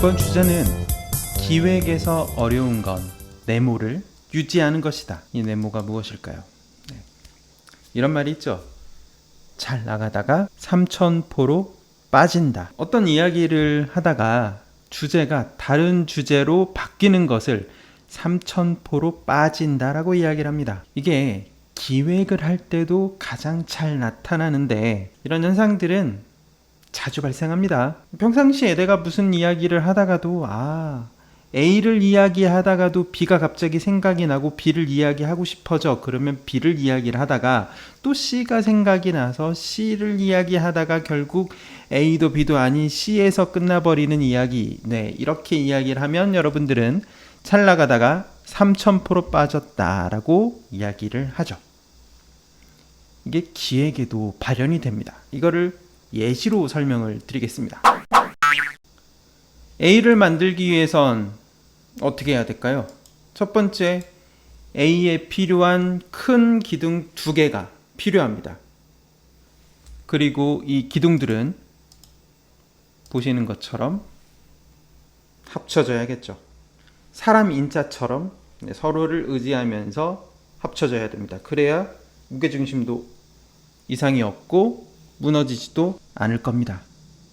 이번 주제는 기획에서 어려운 건 네모를 유지하는 것이다. 이 네모가 무엇일까요? 이런 말이 있죠. 잘 나가다가 삼천포로 빠진다. 어떤 이야기를 하다가 주제가 다른 주제로 바뀌는 것을 삼천포로 빠진다라고 이야기를 합니다. 이게 기획을 할 때도 가장 잘 나타나는데 이런 현상들은 자주 발생합니다. 평상시에 내가 무슨 이야기를 하다가도 A를 이야기하다가도 B가 갑자기 생각이 나고 B를 이야기하고 싶어져. 그러면 B를 이야기를 하다가 또 C가 생각이 나서 C를 이야기하다가 결국 A도 B도 아닌 C에서 끝나버리는 이야기. 이렇게 이야기를 하면 여러분들은 잘 나가다가 삼천포로 빠졌다라고 이야기를 하죠. 이게 기획에도 발현이 됩니다. 이거를 예시로 설명을 드리겠습니다. A를 만들기 위해선 어떻게 해야 될까요? 첫 번째, A에 필요한 큰 기둥 2개가 필요합니다. 그리고 이 기둥들은 보시는 것처럼 합쳐져야겠죠. 사람 인자처럼 서로를 의지하면서 합쳐져야 됩니다. 그래야 무게중심도 이상이 없고 무너지지도 않을 겁니다.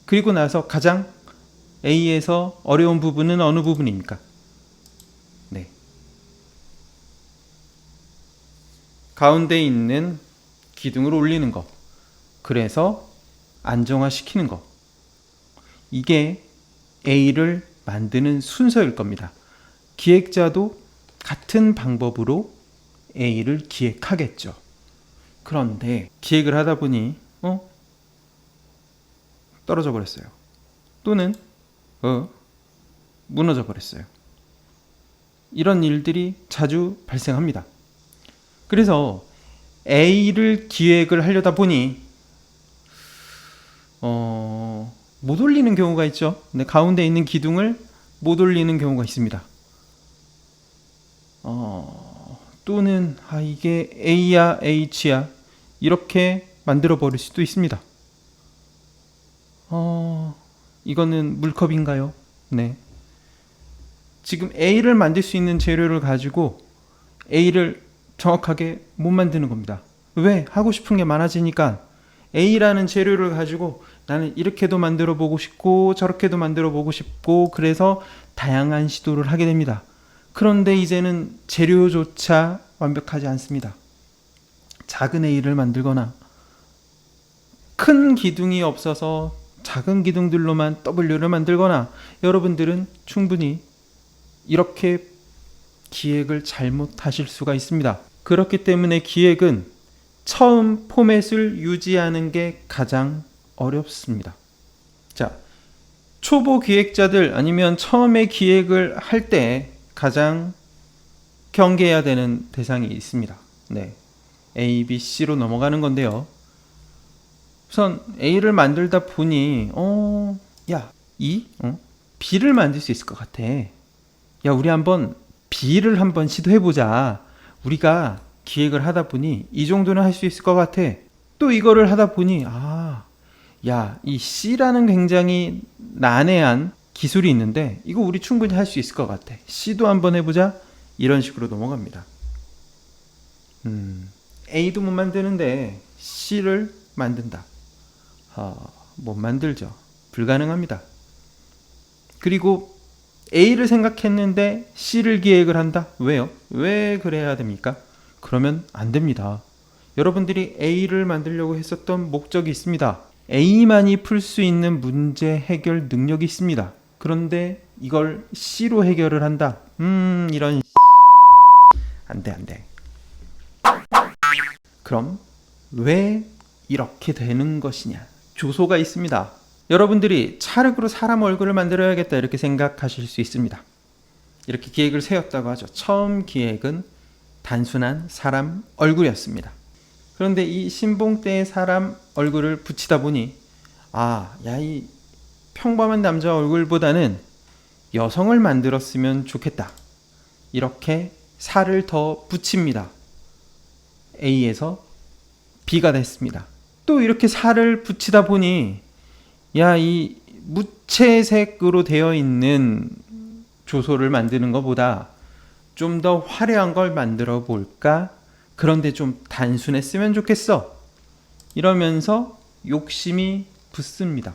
그리고 나서 가장 A에서 어려운 부분은 어느 부분입니까? 가운데 있는 기둥을 올리는 거. 그래서 안정화시키는 거. 이게 A를 만드는 순서일 겁니다. 기획자도 같은 방법으로 A를 기획하겠죠. 그런데 기획을 하다 보니 떨어져 버렸어요. 또는 무너져 버렸어요. 이런 일들이 자주 발생합니다. 그래서 A를 기획을 하려다 보니 못 올리는 경우가 있죠. 가운데 있는 기둥을 못 올리는 경우가 있습니다. 또는 이게 A야 H야 이렇게 만들어 버릴 수도 있습니다. 이거는 물컵인가요? 네. 지금 A를 만들 수 있는 재료를 가지고 A를 정확하게 못 만드는 겁니다. 왜? 하고 싶은 게 많아지니까 A라는 재료를 가지고 나는 이렇게도 만들어 보고 싶고 저렇게도 만들어 보고 싶고 그래서 다양한 시도를 하게 됩니다. 그런데 이제는 재료조차 완벽하지 않습니다. 작은 A를 만들거나 큰 기둥이 없어서 작은 기둥들로만 W를 만들거나 여러분들은 충분히 이렇게 기획을 잘못하실 수가 있습니다. 그렇기 때문에 기획은 처음 포맷을 유지하는 게 가장 어렵습니다. 자, 초보 기획자들 아니면 처음에 기획을 할 때 가장 경계해야 되는 대상이 있습니다. A, B, C로 넘어가는 건데요. 우선 A를 만들다 보니 B를 만들 수 있을 것 같아. 우리 한번 B를 한번 시도해보자. 우리가 기획을 하다 보니 이 정도는 할 수 있을 것 같아. 또 이거를 하다 보니 이 C라는 굉장히 난해한 기술이 있는데 이거 우리 충분히 할 수 있을 것 같아. C도 한번 해보자. 이런 식으로 넘어갑니다. A도 못 만드는데 C를 만든다. 못 만들죠. 불가능합니다. 그리고 A를 생각했는데 C를 기획을 한다? 왜요? 왜 그래야 됩니까? 그러면 안 됩니다. 여러분들이 A를 만들려고 했었던 목적이 있습니다. A만이 풀 수 있는 문제 해결 능력이 있습니다. 그런데 이걸 C로 해결을 한다? 이런 안 돼. 그럼 왜 이렇게 되는 것이냐? 조소가 있습니다. 여러분들이 찰흙으로 사람 얼굴을 만들어야겠다 이렇게 생각하실 수 있습니다. 이렇게 기획을 세웠다고 하죠. 처음 기획은 단순한 사람 얼굴이었습니다. 그런데 이 신봉대의 사람 얼굴을 붙이다 보니 이 평범한 남자 얼굴보다는 여성을 만들었으면 좋겠다. 이렇게 살을 더 붙입니다. A에서 B가 됐습니다. 또 이렇게 살을 붙이다 보니 이 무채색으로 되어 있는 조소를 만드는 것보다 좀 더 화려한 걸 만들어 볼까? 그런데 좀 단순했으면 좋겠어. 이러면서 욕심이 붙습니다.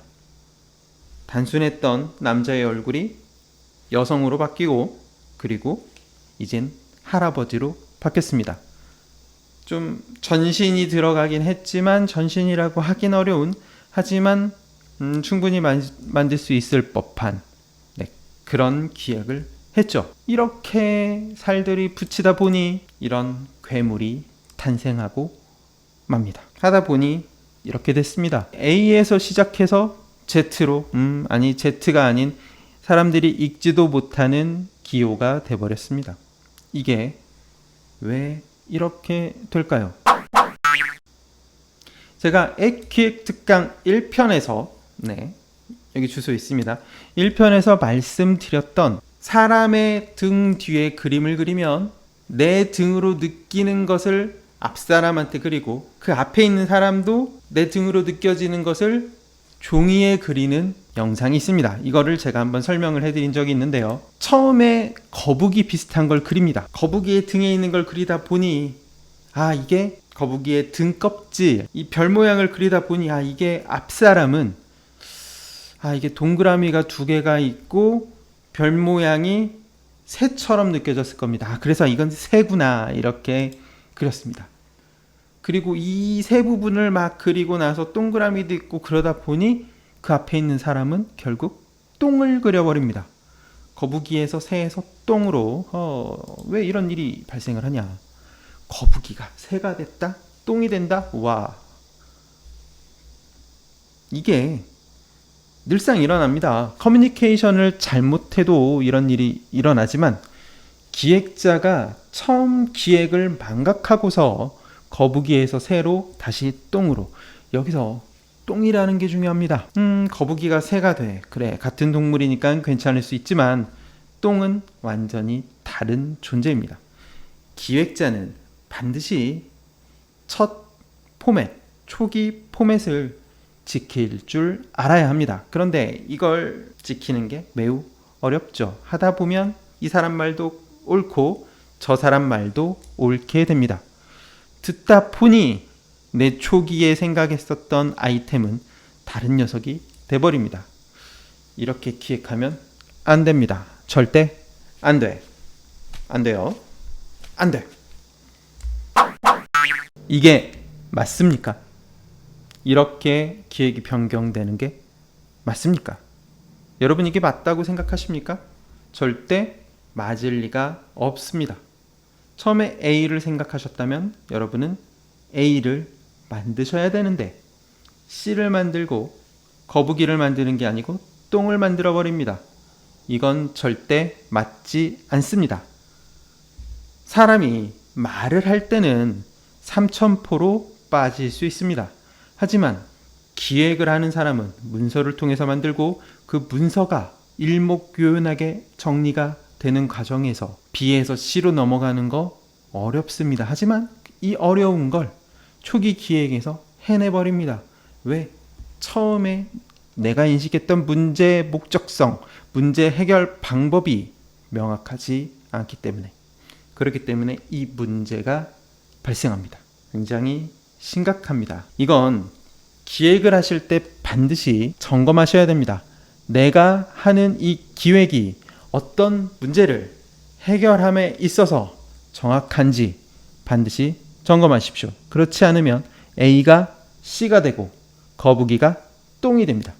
단순했던 남자의 얼굴이 여성으로 바뀌고, 그리고 이젠 할아버지로 바뀌었습니다. 좀 전신이 들어가긴 했지만, 전신이라고 하긴 어려운, 하지만 충분히 만들 수 있을 법한, 네, 그런 기획을 했죠. 이렇게 살들이 붙이다 보니 이런 괴물이 탄생하고 맙니다. 하다 보니 이렇게 됐습니다. A에서 시작해서 Z로, 아니 Z가 아닌 사람들이 읽지도 못하는 기호가 돼버렸습니다. 이게 왜 이렇게 될까요? 제가 액기획 특강 1편에서, 네, 여기 주소 있습니다. 1편에서 말씀드렸던 사람의 등 뒤에 그림을 그리면 내 등으로 느끼는 것을 앞 사람한테 그리고 그 앞에 있는 사람도 내 등으로 느껴지는 것을 종이에 그리는 영상이 있습니다. 이거를 제가 한번 설명을 해드린 적이 있는데요. 처음에 거북이 비슷한 걸 그립니다. 거북이의 등에 있는 걸 그리다 보니 이게 거북이의 등 껍질, 이 별 모양을 그리다 보니 이게 앞 사람은 이게 동그라미가 2개가 있고 별 모양이 새처럼 느껴졌을 겁니다. 그래서 이건 새구나, 이렇게 그렸습니다. 그리고 이 새 부분을 막 그리고 나서 동그라미도 있고 그러다 보니 그 앞에 있는 사람은 결국 똥을 그려버립니다. 거북이에서 새에서 똥으로 왜 이런 일이 발생을 하냐. 거북이가 새가 됐다? 똥이 된다? 와, 이게 늘상 일어납니다. 커뮤니케이션을 잘못해도 이런 일이 일어나지만 기획자가 처음 기획을 망각하고서 거북이에서 새로 다시 똥으로, 여기서 똥이라는 게 중요합니다. 거북이가 새가 돼. 그래, 같은 동물이니까 괜찮을 수 있지만 똥은 완전히 다른 존재입니다. 기획자는 반드시 첫 포맷, 초기 포맷을 지킬 줄 알아야 합니다. 그런데 이걸 지키는 게 매우 어렵죠. 하다 보면 이 사람 말도 옳고 저 사람 말도 옳게 됩니다. 듣다 보니 내 초기에 생각했었던 아이템은 다른 녀석이 돼버립니다. 이렇게 기획하면 안 됩니다. 절대 안 돼. 안 돼요. 안 돼. 이게 맞습니까? 이렇게 기획이 변경되는 게 맞습니까? 여러분, 이게 맞다고 생각하십니까? 절대 맞을 리가 없습니다. 처음에 A를 생각하셨다면 여러분은 A를 만드셔야 되는데 C를 만들고 거북이를 만드는 게 아니고 똥을 만들어 버립니다. 이건 절대 맞지 않습니다. 사람이 말을 할 때는 삼천포로 빠질 수 있습니다. 하지만 기획을 하는 사람은 문서를 통해서 만들고 그 문서가 일목요연하게 정리가 되는 과정에서 B에서 C로 넘어가는 거 어렵습니다. 하지만 이 어려운 걸 초기 기획에서 해내버립니다. 왜? 처음에 내가 인식했던 문제의 목적성, 문제 해결 방법이 명확하지 않기 때문에, 그렇기 때문에 이 문제가 발생합니다. 굉장히 심각합니다. 이건 기획을 하실 때 반드시 점검하셔야 됩니다. 내가 하는 이 기획이 어떤 문제를 해결함에 있어서 정확한지 반드시 점검하십시오. 그렇지 않으면 A가 C가 되고 거북이가 똥이 됩니다.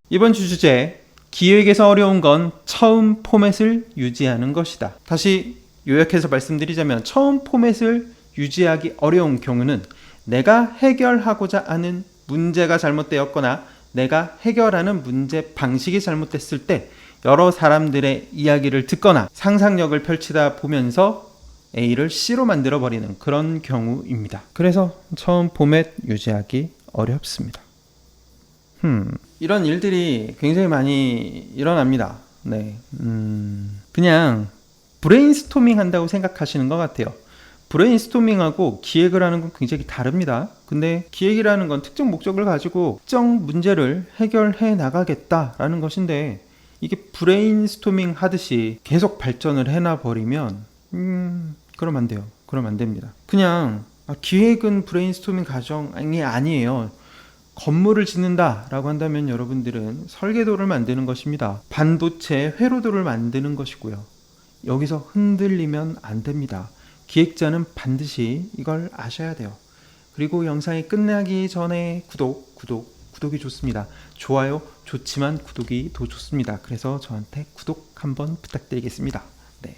이번 주 주제, 기획에서 어려운 건 처음 포맷을 유지하는 것이다. 다시 요약해서 말씀드리자면 처음 포맷을 유지하기 어려운 경우는 내가 해결하고자 하는 문제가 잘못되었거나 내가 해결하는 문제 방식이 잘못됐을 때 여러 사람들의 이야기를 듣거나 상상력을 펼치다 보면서 A를 C로 만들어 버리는 그런 경우입니다. 그래서 처음 포맷 유지하기 어렵습니다. 이런 일들이 굉장히 많이 일어납니다. 네, 그냥 브레인스토밍 한다고 생각하시는 것 같아요. 브레인스토밍하고 기획을 하는 건 굉장히 다릅니다. 근데 기획이라는 건 특정 목적을 가지고 특정 문제를 해결해 나가겠다라는 것인데, 이게 브레인스토밍 하듯이 계속 발전을 해놔 버리면 그럼 안 돼요. 그럼 안 됩니다. 그냥 기획은 브레인스토밍 과정이 아니에요. 건물을 짓는다 라고 한다면 여러분들은 설계도를 만드는 것입니다. 반도체 회로도를 만드는 것이고요. 여기서 흔들리면 안 됩니다. 기획자는 반드시 이걸 아셔야 돼요. 그리고 영상이 끝나기 전에 구독이 좋습니다. 좋아요 좋지만 구독이 더 좋습니다. 그래서 저한테 구독 한번 부탁드리겠습니다. 네.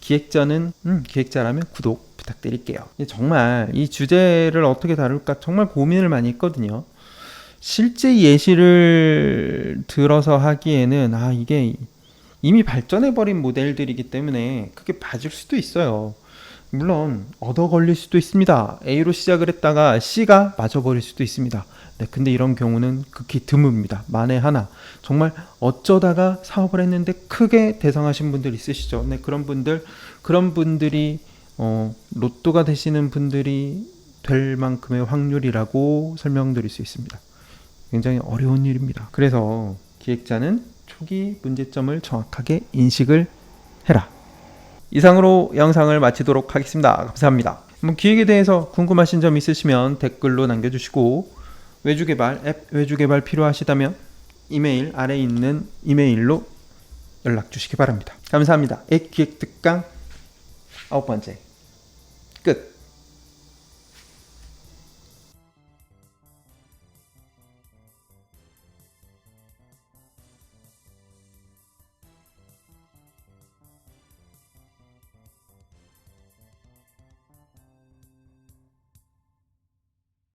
기획자라면 구독 부탁드릴게요. 정말 이 주제를 어떻게 다룰까 정말 고민을 많이 했거든요. 실제 예시를 들어서 하기에는 이게 이미 발전해버린 모델들이기 때문에 그게 맞을 수도 있어요. 물론 얻어 걸릴 수도 있습니다. A로 시작을 했다가 C가 맞아버릴 수도 있습니다. 네, 근데 이런 경우는 극히 드뭅니다. 만에 하나. 정말 어쩌다가 사업을 했는데 크게 대성하신 분들 있으시죠. 네, 그런 분들이 로또가 되시는 분들이 될 만큼의 확률이라고 설명드릴 수 있습니다. 굉장히 어려운 일입니다. 그래서 기획자는 초기 문제점을 정확하게 인식을 해라. 이상으로 영상을 마치도록 하겠습니다. 감사합니다. 기획에 대해서 궁금하신 점 있으시면 댓글로 남겨주시고, 앱 외주개발 필요하시다면 이메일 아래에 있는 이메일로 연락 주시기 바랍니다. 감사합니다. 앱기획특강 9번째 끝.